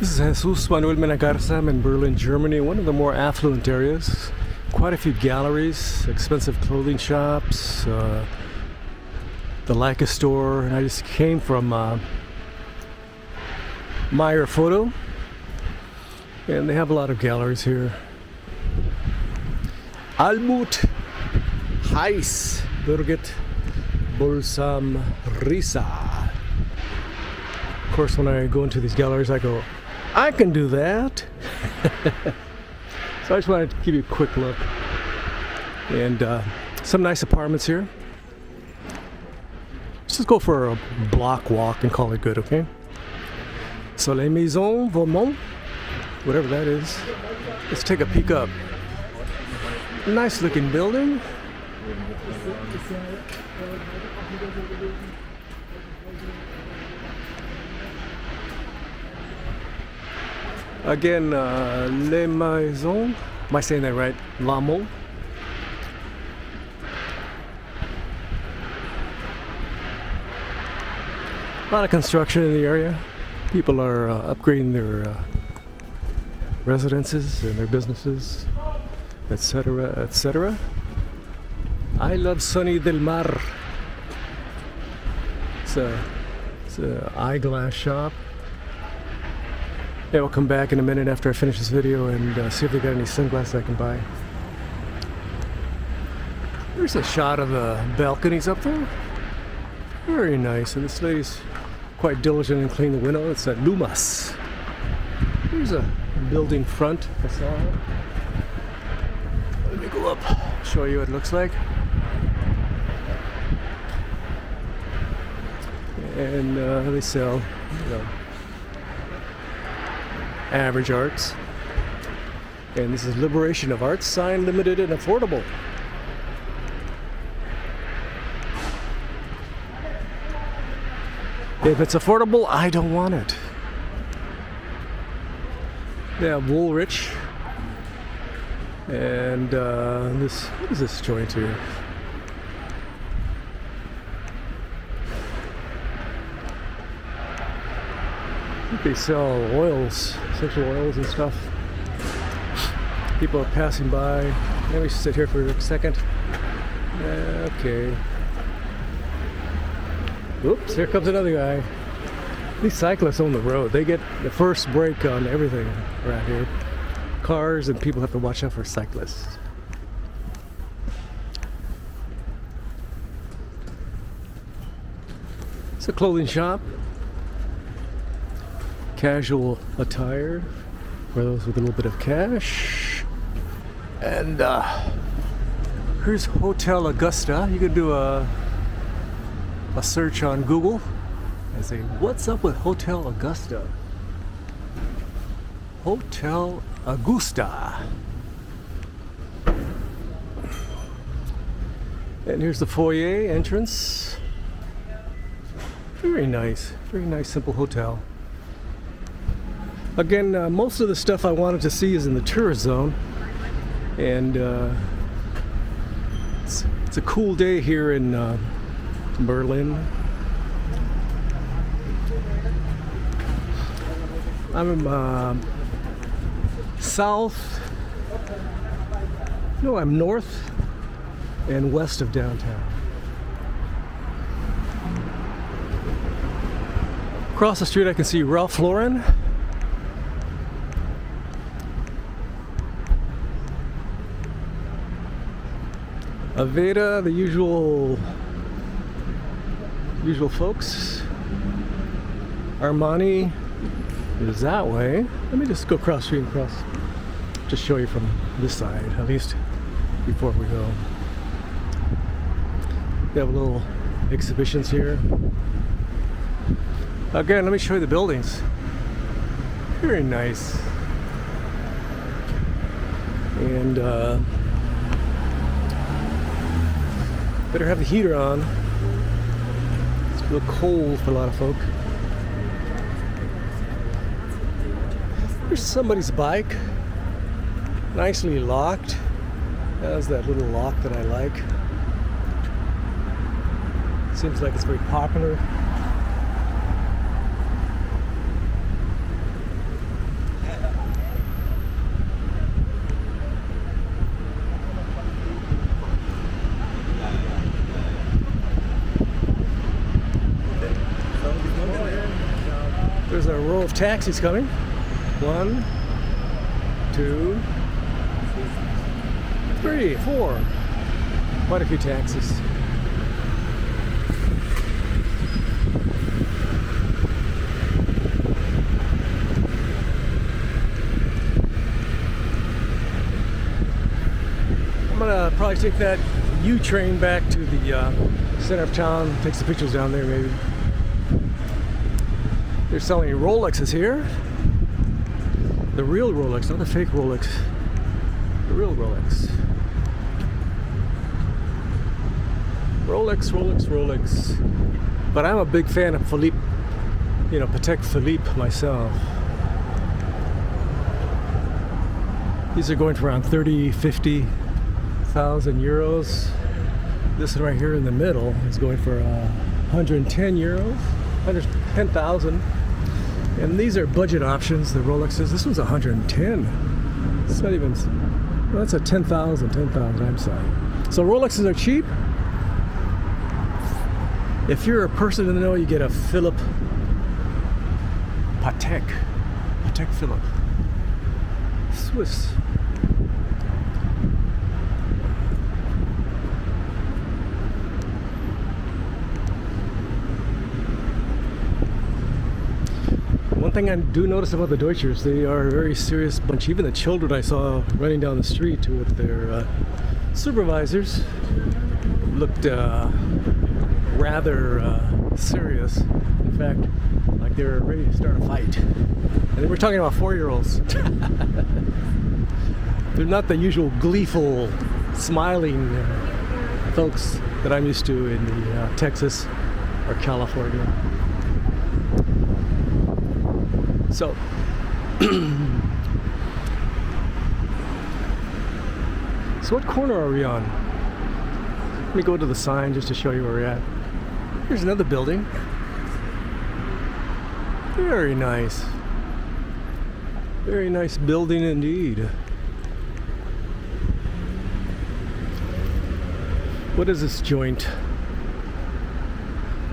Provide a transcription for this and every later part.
This is Jesus Manuel Menagarza. I'm in Berlin, Germany, one of the more affluent areas. Quite a few galleries, expensive clothing shops, the Leica store, and I just came from Meyer Photo, and they have a lot of galleries here. Almut Heiß Birgit Bulsam Risa. Of course, when I go into these galleries, I go, I can do that. So I just wanted to give you a quick look. And some nice apartments here. Let's just go for a block walk and call it good, okay? So les maisons Vaumont, whatever that is. Let's take a peek up. Nice looking building. Again, Les Maisons. Am I saying that right? Vaumont. A lot of construction in the area. People are upgrading their residences and their businesses, etc., etc. I love Sunny del Mar. It's an eyeglass shop. Yeah, we'll come back in a minute after I finish this video and see if they got any sunglasses I can buy. There's a shot of the balconies up there. Very nice. And this lady's quite diligent in cleaning the window. It's at Lumas. Here's a building front facade. Let me go up, show you what it looks like. And they sell, average arts. And this is Liberation of Arts, sign limited and affordable. If it's affordable, I don't want it. They have Woolrich. And this, what is this joint here? I think they sell oils, essential oils and stuff. People are passing by. Let me sit here for a second. Okay. Oops, here comes another guy. These cyclists on the road, they get the first break on everything around here. Cars and people have to watch out for cyclists. It's a clothing shop. Casual attire for those with a little bit of cash. And here's Hotel Augusta. You can do a search on Google and say, what's up with Hotel Augusta? Hotel Augusta. And here's the foyer entrance. Very nice, simple hotel. Again, most of the stuff I wanted to see is in the tourist zone, and it's a cool day here in Berlin. I'm I'm north and west of downtown. Across the street I can see Ralph Lauren. Aveda, the usual folks. Armani is that way. Let me just go across the street and cross. Just show you from this side, at least before we go. They have little exhibitions here. Again, let me show you the buildings. Very nice. And better have the heater on. It's a little cold for a lot of folk. There's somebody's bike. Nicely locked. Has that little lock that I like. Seems like it's very popular. row of taxis coming. 1, 2, 3, 4. Quite a few taxis. I'm gonna probably take that U-train back to the center of town. Take some pictures down there, maybe. They're selling Rolexes here. The real Rolex, not the fake Rolex. The real Rolex. Rolex, Rolex, Rolex. But I'm a big fan of Philippe, Patek Philippe myself. These are going for around 30, 50,000 euros. This one right here in the middle is going for 110 euros, 110,000. And these are budget options, the Rolexes. This one's 110. It's not even, well, that's a 10,000, I'm sorry. So Rolexes are cheap. If you're a person in the know, you get a Philippe Patek Philippe. Swiss. One thing I do notice about the Deutschers, they are a very serious bunch. Even the children I saw running down the street with their supervisors looked rather serious. In fact, like they were ready to start a fight. And we're talking about 4-year-olds. They're not the usual gleeful, smiling folks that I'm used to in the Texas or California. So, so what corner are we on? Let me go to the sign just to show you where we're at. Here's another building. Very nice. Very nice building indeed. What is this joint?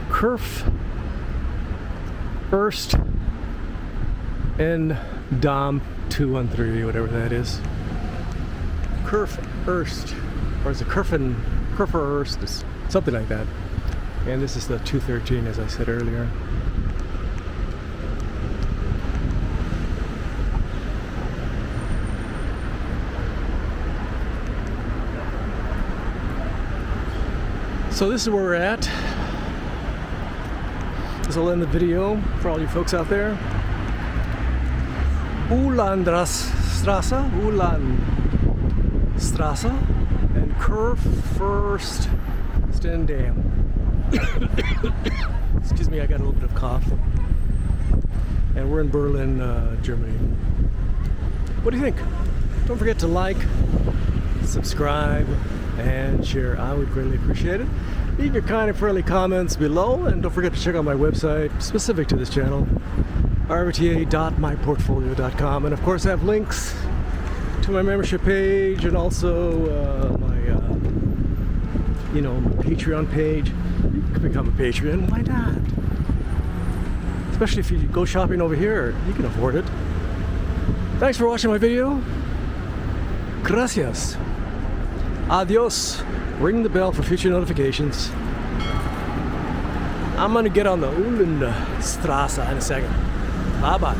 Kurf Erst and Dom 213, whatever that is. Kurf Erst, or is it Kurfer Erst, something like that. And this is the 213, as I said earlier. So this is where we're at. This will end the video for all you folks out there. Ulandstrasse and Kurfürst Stendam. Excuse me, I got a little bit of cough. And we're in Berlin, Germany. What do you think? Don't forget to like, subscribe, and share. I would greatly appreciate it. Leave your kind and friendly comments below, and don't forget to check out my website specific to this channel, rvta.myportfolio.com. And of course I have links to my membership page and also my Patreon page. You can become a Patreon, why not? Especially if you go shopping over here, you can afford it. Thanks for watching my video. Gracias. Adios. Ring the bell for future notifications. I'm gonna get on the Ulandstrasse in a second. Bye bye.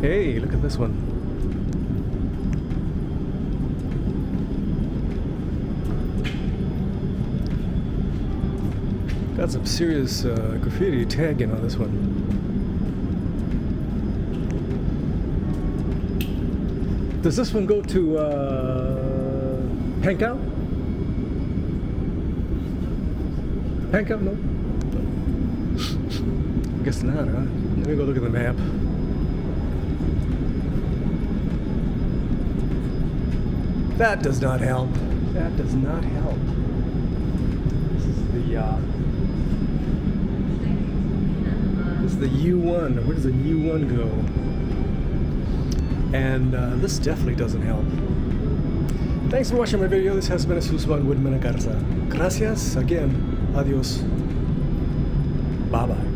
Hey, look at this one. Got some serious graffiti tagging on this one. Does this one go to Pankow? Pankow? No? Guess not, huh? Let me go look at the map. That does not help. That does not help. This is the U1. Where does the U1 go? And this definitely doesn't help. Thanks for watching my video. This has been Susban Woodman Garza. Gracias again. Adios. Bye bye.